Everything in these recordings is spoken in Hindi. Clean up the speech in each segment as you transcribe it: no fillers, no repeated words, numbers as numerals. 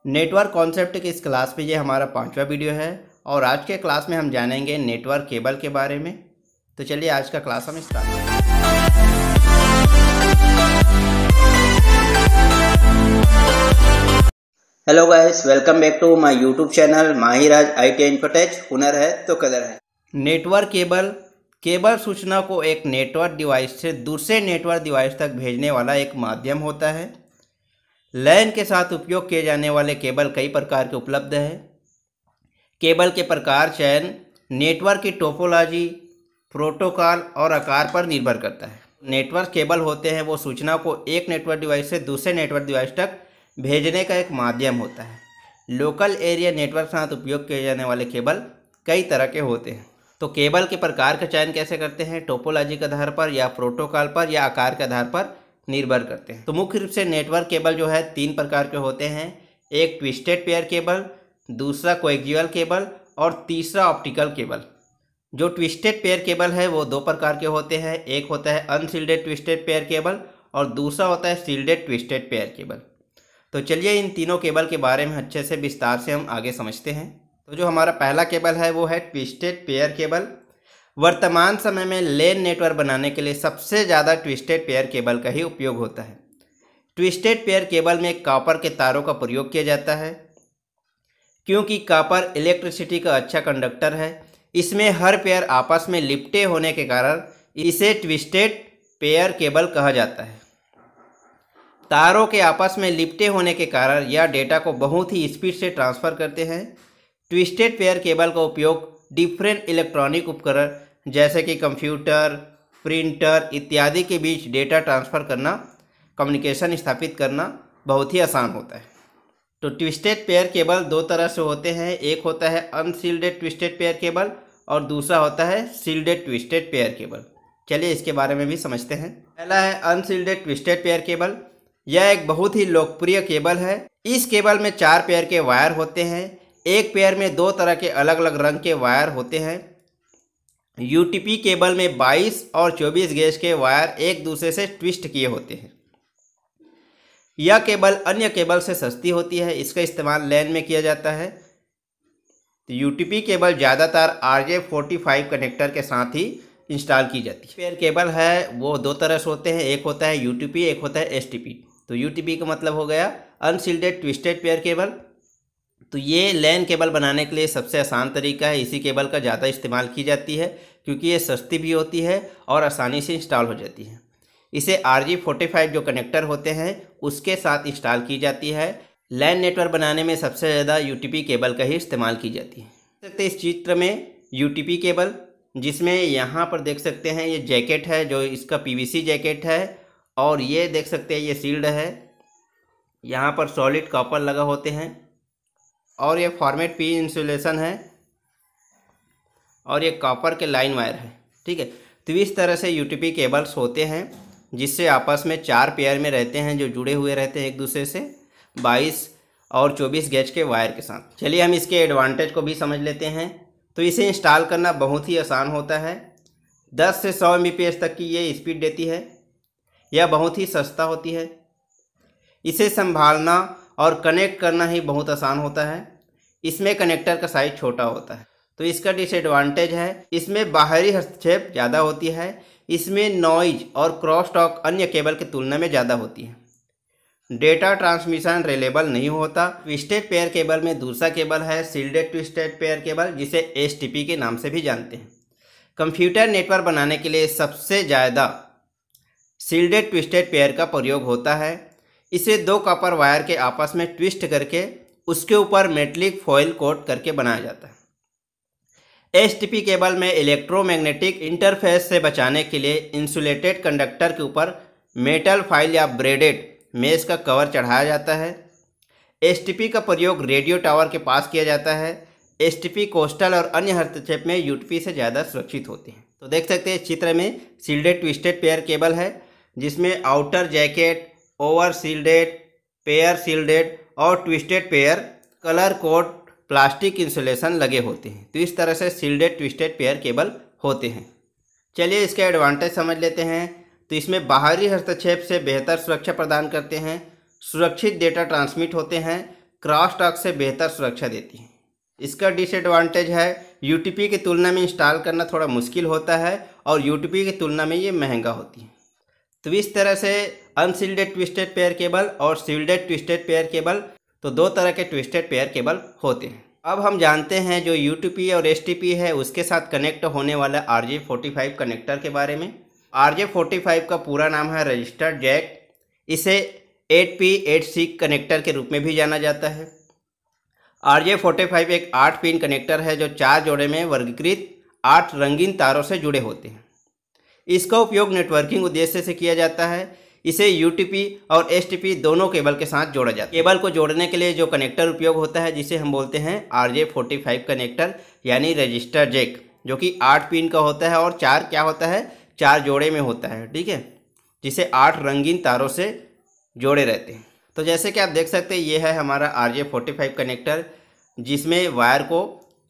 नेटवर्क कॉन्सेप्ट की इस क्लास में ये हमारा 5वां वीडियो है और आज के क्लास में हम जानेंगे नेटवर्क केबल के बारे में। तो चलिए आज का क्लास हम स्टार्ट करते हैं। Hello guys, welcome back to my YouTube channel Mahiraj IT infotech. हुनर है तो कदर है। नेटवर्क केबल सूचना को एक नेटवर्क डिवाइस से दूसरे नेटवर्क डिवाइस तक भेजने वाला एक माध्यम होता है। लैन के साथ उपयोग किए जाने वाले केबल कई प्रकार के उपलब्ध हैं। केबल के प्रकार चयन नेटवर्क की टोपोलॉजी, प्रोटोकॉल और आकार पर निर्भर करता है। नेटवर्क केबल होते हैं वो सूचना को एक नेटवर्क डिवाइस से दूसरे नेटवर्क डिवाइस तक भेजने का एक माध्यम होता है। लोकल एरिया नेटवर्क के साथ उपयोग किए जाने वाले केबल कई तरह के होते हैं। तो केबल के प्रकार का चयन कैसे करते हैं? टोपोलॉजी के आधार पर या प्रोटोकॉल पर या आकार के आधार पर निर्भर करते हैं। तो मुख्य रूप से नेटवर्क केबल जो है 3 प्रकार के होते हैं। एक ट्विस्टेड पेयर केबल, दूसरा कोएक्सियल केबल और तीसरा ऑप्टिकल केबल। जो ट्विस्टेड पेयर केबल है वो 2 प्रकार के होते हैं। एक होता है अनशील्डेड ट्विस्टेड पेयर केबल और दूसरा होता है शील्डेड ट्विस्टेड पेयर केबल। तो चलिए इन तीनों केबल के बारे में अच्छे से विस्तार से हम आगे समझते हैं। तो जो हमारा पहला केबल है वो है ट्विस्टेड पेयर केबल। वर्तमान समय में लेन नेटवर्क बनाने के लिए सबसे ज़्यादा ट्विस्टेड पेयर केबल का ही उपयोग होता है। ट्विस्टेड पेयर केबल में कॉपर के तारों का प्रयोग किया जाता है। क्योंकि कॉपर इलेक्ट्रिसिटी का अच्छा कंडक्टर है, इसमें हर पेयर आपस में लिपटे होने के कारण इसे ट्विस्टेड पेयर केबल कहा जाता है। तारों के आपस में लिपटे होने के कारण यह डेटा को बहुत ही स्पीड से ट्रांसफ़र करते हैं। ट्विस्टेड पेयर केबल का उपयोग डिफरेंट इलेक्ट्रॉनिक उपकरण जैसे कि कंप्यूटर, प्रिंटर इत्यादि के बीच डेटा ट्रांसफ़र करना, कम्युनिकेशन स्थापित करना बहुत ही आसान होता है। तो ट्विस्टेड पेयर केबल 2 तरह से होते हैं। एक होता है अनशील्डेड ट्विस्टेड पेयर केबल और दूसरा होता है शील्डेड ट्विस्टेड पेयर केबल। चलिए इसके बारे में भी समझते हैं। पहला है अनशील्डेड ट्विस्टेड पेयर केबल। यह एक बहुत ही लोकप्रिय केबल है। इस केबल में 4 पेयर के वायर होते हैं। एक पेयर में 2 तरह के अलग अलग रंग के वायर होते हैं। यूटीपी केबल में 22 और 24 गेज के वायर एक दूसरे से ट्विस्ट किए होते हैं। यह केबल अन्य केबल से सस्ती होती है। इसका इस्तेमाल लैन में किया जाता है। तो यूटीपी केबल ज़्यादातर RJ45 कनेक्टर के साथ ही इंस्टॉल की जाती है। पेयर केबल है वो 2 तरह से होते हैं। एक होता है यूटीपी, एक होता है STP। तो यूटीपी का मतलब हो गया अनशील्डेड ट्विस्टेड पेयर केबल। तो ये लैन केबल बनाने के लिए सबसे आसान तरीका है। इसी केबल का ज़्यादा इस्तेमाल की जाती है क्योंकि ये सस्ती भी होती है और आसानी से इंस्टॉल हो जाती है। इसे RJ45 जो कनेक्टर होते हैं उसके साथ इंस्टॉल की जाती है। लैन नेटवर्क बनाने में सबसे ज़्यादा यूटीपी केबल का ही इस्तेमाल की जाती है। देख सकते हैं इस चित्र में यूटीपी केबल, जिसमें यहाँ पर देख सकते हैं ये जैकेट है जो इसका PVC जैकेट है और ये देख सकते हैं ये सील्ड है। यहाँ पर सॉलिड कॉपर लगा होते हैं और ये फॉर्मेट P इंसुलेशन है और ये कॉपर के लाइन वायर है। ठीक है, तो इस तरह से यूटीपी केबल्स होते हैं जिससे आपस में 4 पेयर में रहते हैं जो जुड़े हुए रहते हैं एक दूसरे से 22 और 24 गेज के वायर के साथ। चलिए हम इसके एडवांटेज को भी समझ लेते हैं। तो इसे इंस्टॉल करना बहुत ही आसान होता है। 10 से 100 Mbps तक की ये स्पीड देती है। यह बहुत ही सस्ता होती है। इसे संभालना और कनेक्ट करना ही बहुत आसान होता है। इसमें कनेक्टर का साइज छोटा होता है। तो इसका डिसएडवांटेज है इसमें बाहरी हस्तक्षेप ज़्यादा होती है। इसमें नॉइज और क्रॉस टॉक अन्य केबल की तुलना में ज़्यादा होती है। डेटा ट्रांसमिशन रिलेबल नहीं होता। ट्विस्टेड पेयर केबल में दूसरा केबल है शील्डेड ट्विस्टेड पेयर केबल, जिसे STP के नाम से भी जानते हैं। कंप्यूटर नेटवर्क बनाने के लिए सबसे ज़्यादा शील्डेड ट्विस्टेड पेयर का प्रयोग होता है। इसे 2 कॉपर वायर के आपस में ट्विस्ट करके उसके ऊपर मेटलिक फॉइल कोट करके बनाया जाता है। STP केबल में इलेक्ट्रोमैग्नेटिक इंटरफेस से बचाने के लिए इंसुलेटेड कंडक्टर के ऊपर मेटल फाइल या ब्रेडेड मेश का कवर चढ़ाया जाता है। STP का प्रयोग रेडियो टावर के पास किया जाता है। STP कोस्टल और अन्य हस्तक्षेप में यूटीपी से ज़्यादा सुरक्षित होती है। तो देख सकते हैं चित्र में शील्डेड ट्विस्टेड पेयर केबल है जिसमें outer jacket, over shielded, pair shielded और twisted pair colour code plastic insulation लगे होते हैं। तो इस तरह से शील्डेड ट्विस्टेड पेयर केबल होते हैं। चलिए इसके एडवांटेज समझ लेते हैं। तो इसमें बाहरी हस्तक्षेप से बेहतर सुरक्षा प्रदान करते हैं। सुरक्षित डेटा ट्रांसमिट होते हैं। क्रॉस टॉक से बेहतर सुरक्षा देती है। इसका डिसएडवांटेज है यूटीपी की तुलना में इंस्टॉल करना थोड़ा मुश्किल होता है और यूटीपी की तुलना में ये महंगा होती है। तो इस तरह से अनशील्डेड ट्विस्टेड पेयर केबल और शील्डेड ट्विस्टेड पेयर केबल, तो दो तरह के ट्विस्टेड पेयर केबल होते हैं। अब हम जानते हैं जो यूटीपी और एसटीपी है उसके साथ कनेक्ट होने वाला RJ45 कनेक्टर के बारे में। RJ45 का पूरा नाम है रजिस्टर्ड जैक। इसे 8P8C कनेक्टर के रूप में भी जाना जाता है। RJ45 एक 8 पिन कनेक्टर है जो 4 जोड़े में वर्गीकृत 8 रंगीन तारों से जुड़े होते हैं। इसका उपयोग नेटवर्किंग उद्देश्य से किया जाता है। इसे यूटीपी और एसटीपी दोनों केबल के साथ जोड़ा जाता है। केबल को जोड़ने के लिए जो कनेक्टर उपयोग होता है जिसे हम बोलते हैं RJ45 कनेक्टर यानी रजिस्टर जैक, जो कि 8 पिन का होता है और 4 क्या होता है, 4 जोड़े में होता है, ठीक है, जिसे 8 रंगीन तारों से जोड़े रहते हैं। तो जैसे कि आप देख सकते हैं ये है हमारा RJ45 कनेक्टर, जिसमें वायर को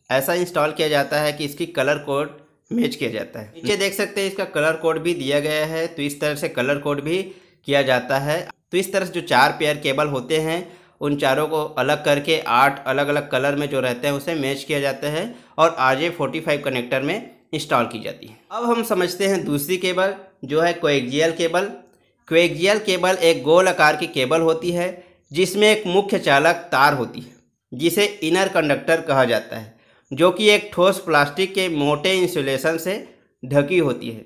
ऐसा इंस्टॉल किया जाता है कि इसकी कलर कोड मैच किया जाता है। नीचे देख सकते हैं इसका कलर कोड भी दिया गया है, तो इस तरह से कलर कोड भी किया जाता है। तो इस तरह से जो 4 पेयर केबल होते हैं उन चारों को अलग करके 8 अलग अलग कलर में जो रहते हैं उसे मैच किया जाता है और RJ45 कनेक्टर में इंस्टॉल की जाती है। अब हम समझते हैं दूसरी केबल जो है कोएक्सियल केबल। कोएक्सियल केबल एक गोल आकार की केबल होती है जिसमें एक मुख्य चालक तार होती है जिसे इनर कंडक्टर कहा जाता है, जो कि एक ठोस प्लास्टिक के मोटे इंसुलेशन से ढकी होती है।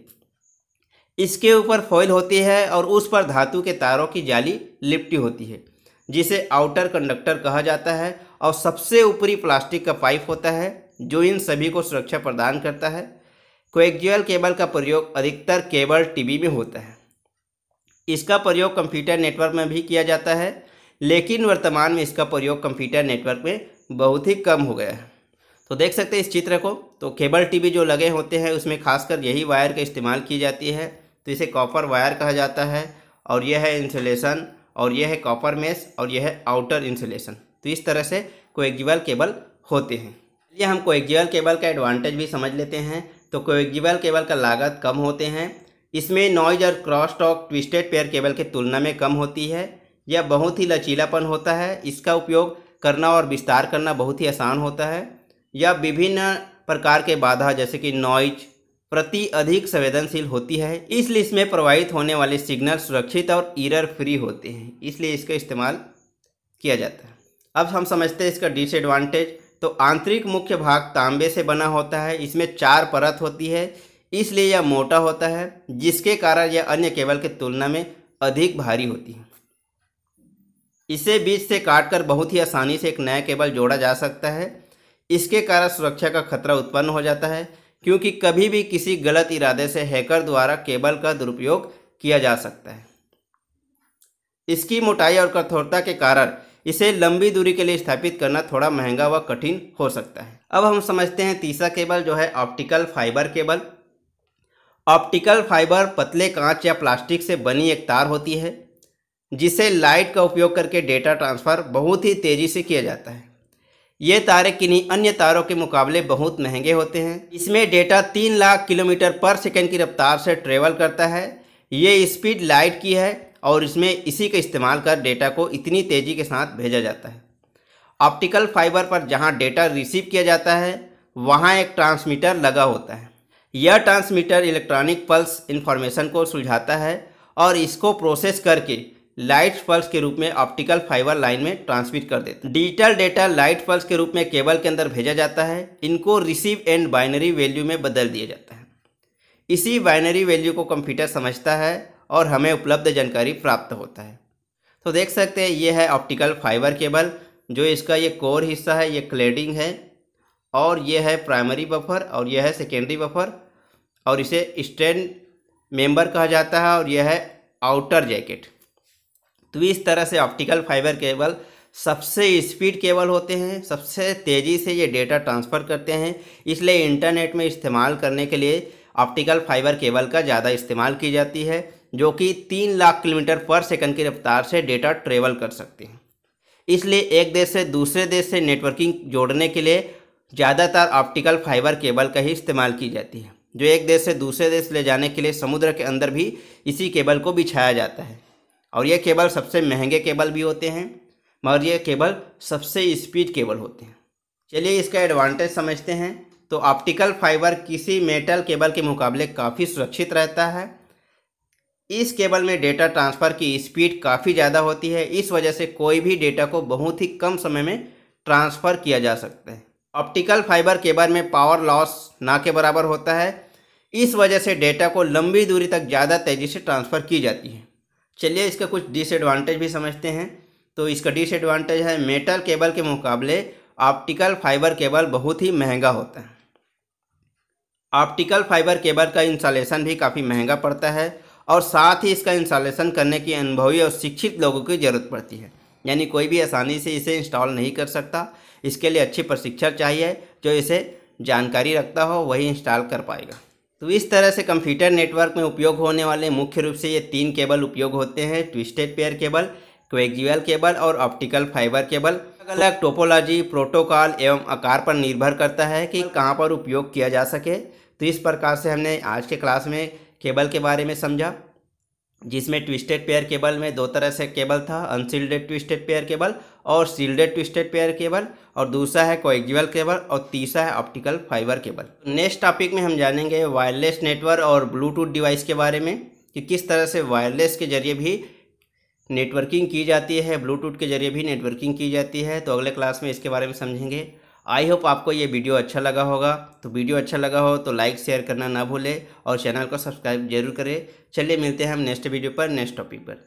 इसके ऊपर फॉइल होती है और उस पर धातु के तारों की जाली लिपटी होती है जिसे आउटर कंडक्टर कहा जाता है, और सबसे ऊपरी प्लास्टिक का पाइप होता है जो इन सभी को सुरक्षा प्रदान करता है। कोएक्सियल केबल का प्रयोग अधिकतर केबल टीवी में होता है। इसका प्रयोग कंप्यूटर नेटवर्क में भी किया जाता है, लेकिन वर्तमान में इसका प्रयोग कंप्यूटर नेटवर्क में बहुत ही कम हो गया है। तो देख सकते हैं इस चित्र को, तो केबल टीवी जो लगे होते हैं उसमें खासकर यही वायर का इस्तेमाल की जाती है। तो इसे कॉपर वायर कहा जाता है और यह है इंसुलेशन और यह है कॉपर मेश और यह है आउटर इंसुलेशन। तो इस तरह से कोएक्सियल केबल होते हैं। ये हम कोएक्सियल केबल का एडवांटेज भी समझ लेते हैं। तो कोएक्सियल केबल का लागत कम होते हैं। इसमें नॉइज और cross talk twisted pair cable की तुलना में कम होती है। यह बहुत ही लचीलापन होता है। इसका उपयोग करना और विस्तार करना बहुत ही आसान होता है। यह विभिन्न प्रकार के बाधा जैसे कि नॉइज प्रति अधिक संवेदनशील होती है, इसलिए इसमें प्रवाहित होने वाले सिग्नल सुरक्षित और एरर फ्री होते हैं, इसलिए इसका इस्तेमाल किया जाता है। अब हम समझते हैं इसका डिसएडवांटेज। तो आंतरिक मुख्य भाग तांबे से बना होता है। इसमें 4 परत होती है, इसलिए यह मोटा होता है, जिसके कारण यह अन्य केबल की तुलना में अधिक भारी होती है। इसे बीच से काटकर बहुत ही आसानी से एक नया केबल जोड़ा जा सकता है। इसके कारण सुरक्षा का खतरा उत्पन्न हो जाता है, क्योंकि कभी भी किसी गलत इरादे से हैकर द्वारा केबल का दुरुपयोग किया जा सकता है। इसकी मोटाई और कठोरता के कारण इसे लंबी दूरी के लिए स्थापित करना थोड़ा महंगा व कठिन हो सकता है। अब हम समझते हैं तीसरा केबल जो है optical fibre cable. Optical fibre पतले कांच या प्लास्टिक से बनी एक तार होती है जिसे लाइट का उपयोग करके डेटा ट्रांसफ़र बहुत ही तेज़ी से किया जाता है। ये तारें किन्हीं अन्य तारों के मुकाबले बहुत महंगे होते हैं। इसमें डेटा 3 लाख किलोमीटर पर सेकंड की रफ्तार से ट्रेवल करता है। ये स्पीड लाइट की है और इसमें इसी का इस्तेमाल कर डेटा को इतनी तेज़ी के साथ भेजा जाता है। ऑप्टिकल फाइबर पर जहां डेटा रिसीव किया जाता है वहां एक ट्रांसमीटर लगा होता है। यह ट्रांसमीटर इलेक्ट्रॉनिक पल्स इन्फॉर्मेशन को सुलझाता है और इसको प्रोसेस करके लाइट पल्स के रूप में ऑप्टिकल फाइबर लाइन में ट्रांसमिट कर देता है। डिजिटल डेटा लाइट पल्स के रूप में केबल के अंदर भेजा जाता है। इनको रिसीव एंड बाइनरी वैल्यू में बदल दिया जाता है। इसी बाइनरी वैल्यू को कंप्यूटर समझता है और हमें उपलब्ध जानकारी प्राप्त होता है। तो देख सकते हैं ये है ऑप्टिकल फाइबर केबल, जो इसका ये कोर हिस्सा है, ये क्लेडिंग है, और ये है प्राइमरी बफर और यह है सेकेंडरी बफर, और इसे स्टैंड मेंबर कहा जाता है, और यह है आउटर जैकेट। तो इस तरह से ऑप्टिकल फाइबर केबल सबसे स्पीड केबल होते हैं, सबसे तेज़ी से ये डेटा ट्रांसफ़र करते हैं। इसलिए इंटरनेट में इस्तेमाल करने के लिए ऑप्टिकल फाइबर केबल का ज़्यादा इस्तेमाल की जाती है, जो कि 3 लाख किलोमीटर पर सेकंड की रफ्तार से डेटा ट्रेवल कर सकते हैं। इसलिए एक देश से दूसरे देश से नेटवर्किंग जोड़ने के लिए ज़्यादातर ऑप्टिकल फाइबर केबल का ही इस्तेमाल की जाती है, जो एक देश से दूसरे देश ले जाने के लिए समुद्र के अंदर भी इसी केबल को बिछाया जाता है। और ये केबल सबसे महंगे केबल भी होते हैं। मगर ये केबल सबसे स्पीड केबल होते हैं। चलिए इसका एडवांटेज समझते हैं। तो ऑप्टिकल फाइबर किसी मेटल केबल के मुकाबले काफ़ी सुरक्षित रहता है। इस केबल में डेटा ट्रांसफ़र की स्पीड काफ़ी ज़्यादा होती है, इस वजह से कोई भी डेटा को बहुत ही कम समय में ट्रांसफ़र किया जा सकता है। ऑप्टिकल फाइबर केबल में पावर लॉस ना के बराबर होता है, इस वजह से डेटा को लंबी दूरी तक ज़्यादा तेज़ी से ट्रांसफ़र की जाती है। चलिए इसका कुछ डिसएडवांटेज भी समझते हैं। तो इसका डिसएडवांटेज है मेटल केबल के मुकाबले ऑप्टिकल फाइबर केबल बहुत ही महंगा होता है। ऑप्टिकल फाइबर केबल का इंस्टॉलेशन भी काफ़ी महंगा पड़ता है और साथ ही इसका इंस्टॉलेशन करने की अनुभवी और शिक्षित लोगों की ज़रूरत पड़ती है, यानी कोई भी आसानी से इसे इंस्टॉल नहीं कर सकता। इसके लिए अच्छी प्रशिक्षण चाहिए, जो इसे जानकारी रखता हो वही इंस्टॉल कर पाएगा। तो इस तरह से कंप्यूटर नेटवर्क में उपयोग होने वाले मुख्य रूप से ये 3 केबल उपयोग होते हैं: twisted pair cable, coaxial cable और ऑप्टिकल फाइबर केबल। अलग अलग टोपोलॉजी, प्रोटोकॉल एवं आकार पर निर्भर करता है कि कहाँ पर उपयोग किया जा सके। तो इस प्रकार से हमने आज के क्लास में केबल के बारे में समझा, जिसमें ट्विस्टेड पेयर केबल में 2 तरह से केबल था: अनशील्डेड ट्विस्टेड पेयर केबल और शील्डेड ट्विस्टेड पेयर केबल, और दूसरा है कोएक्सियल केबल और तीसरा है optical fibre cable. Next topic में हम जानेंगे वायरलेस नेटवर्क और ब्लूटूथ डिवाइस के बारे में, कि किस तरह से वायरलेस के जरिए भी नेटवर्किंग की जाती है, ब्लूटूथ के जरिए भी नेटवर्किंग की जाती है। तो अगले क्लास में इसके बारे में समझेंगे। आई होप आपको ये वीडियो अच्छा लगा होगा। तो वीडियो अच्छा लगा हो तो लाइक शेयर करना ना भूलें और चैनल को सब्सक्राइब जरूर करें। चलिए मिलते हैं हम नेक्स्ट वीडियो पर, नेक्स्ट टॉपिक पर।